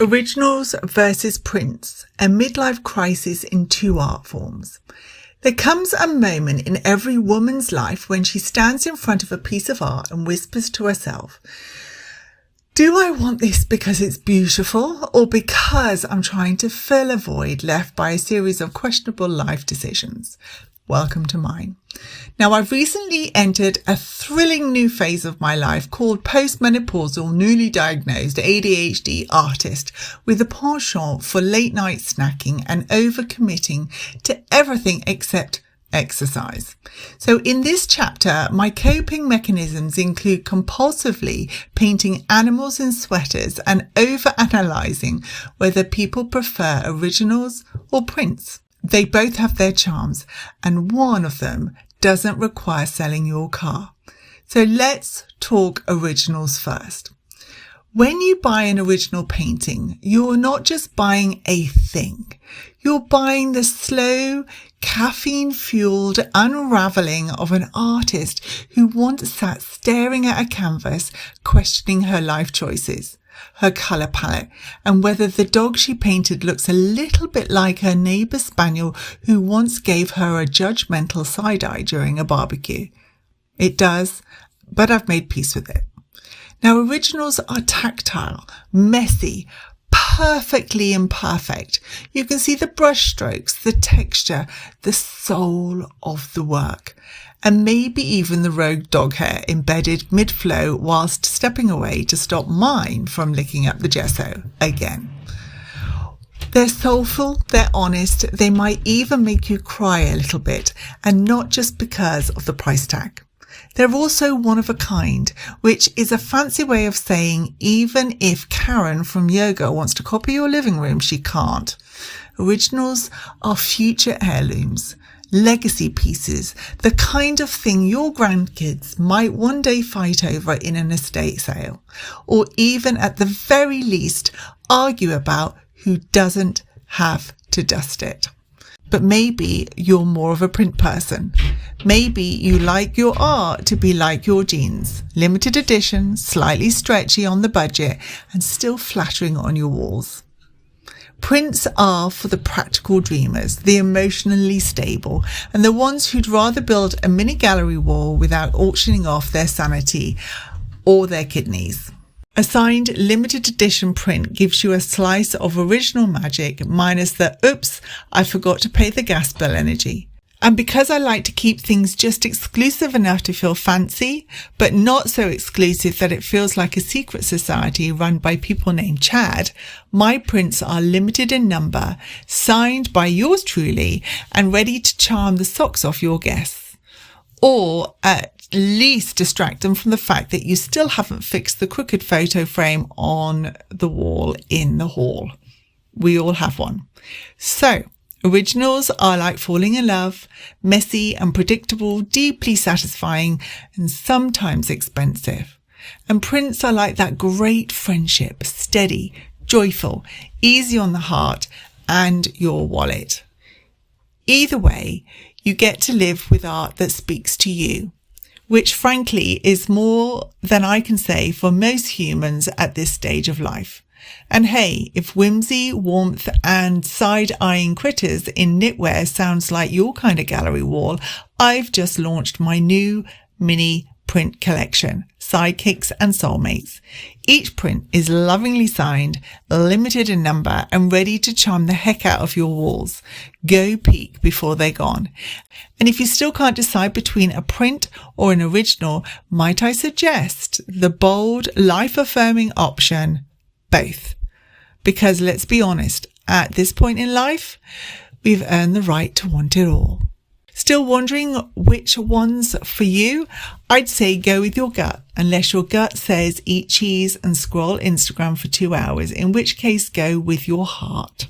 Originals versus prints, a midlife crisis in two art forms. There comes a moment in every woman's life when she stands in front of a piece of art and whispers to herself, do I want this because it's beautiful or because I'm trying to fill a void left by a series of questionable life decisions? Welcome to mine. Now, I've recently entered a thrilling new phase of my life called postmenopausal, newly diagnosed ADHD artist with a penchant for late night snacking and overcommitting to everything except exercise. So in this chapter, my coping mechanisms include compulsively painting animals in sweaters and over-analysing whether people prefer originals or prints. They both have their charms, and one of them doesn't require selling your car. So let's talk originals first. When you buy an original painting, you're not just buying a thing. You're buying the slow, caffeine-fueled unraveling of an artist who once sat staring at a canvas, questioning her life choices, her colour palette, and whether the dog she painted looks a little bit like her neighbour spaniel who once gave her a judgmental side-eye during a barbecue. It does, but I've made peace with it. Now, originals are tactile, messy, perfectly imperfect. You can see the brush strokes, the texture, the soul of the work, and maybe even the rogue dog hair embedded mid-flow whilst stepping away to stop mine from licking up the gesso again. They're soulful, they're honest, they might even make you cry a little bit, and not just because of the price tag. They're also one of a kind, which is a fancy way of saying even if Karen from yoga wants to copy your living room, she can't. Originals are future heirlooms, legacy pieces, the kind of thing your grandkids might one day fight over in an estate sale, or even at the very least argue about who doesn't have to dust it. But maybe you're more of a print person. Maybe you like your art to be like your jeans, limited edition, slightly stretchy on the budget, and still flattering on your walls. Prints are for the practical dreamers, the emotionally stable, and the ones who'd rather build a mini gallery wall without auctioning off their sanity or their kidneys. A signed limited edition print gives you a slice of original magic minus the oops, I forgot to pay the gas bill energy. And because I like to keep things just exclusive enough to feel fancy, but not so exclusive that it feels like a secret society run by people named Chad, my prints are limited in number, signed by yours truly, and ready to charm the socks off your guests. Or at least distract them from the fact that you still haven't fixed the crooked photo frame on the wall in the hall. We all have one. So, originals are like falling in love, messy and predictable, deeply satisfying, and sometimes expensive. And prints are like that great friendship, steady, joyful, easy on the heart and your wallet. Either way, you get to live with art that speaks to you, which frankly is more than I can say for most humans at this stage of life. And hey, if whimsy, warmth and side-eyeing critters in knitwear sounds like your kind of gallery wall, I've just launched my new mini print collection, Sidekicks and Soulmates. Each print is lovingly signed, limited in number and ready to charm the heck out of your walls. Go peek before they're gone. And if you still can't decide between a print or an original, might I suggest the bold, life-affirming option, both? Because let's be honest, at this point in life, we've earned the right to want it all. Still wondering which one's for you? I'd say go with your gut, unless your gut says eat cheese and scroll Instagram for 2 hours, in which case go with your heart.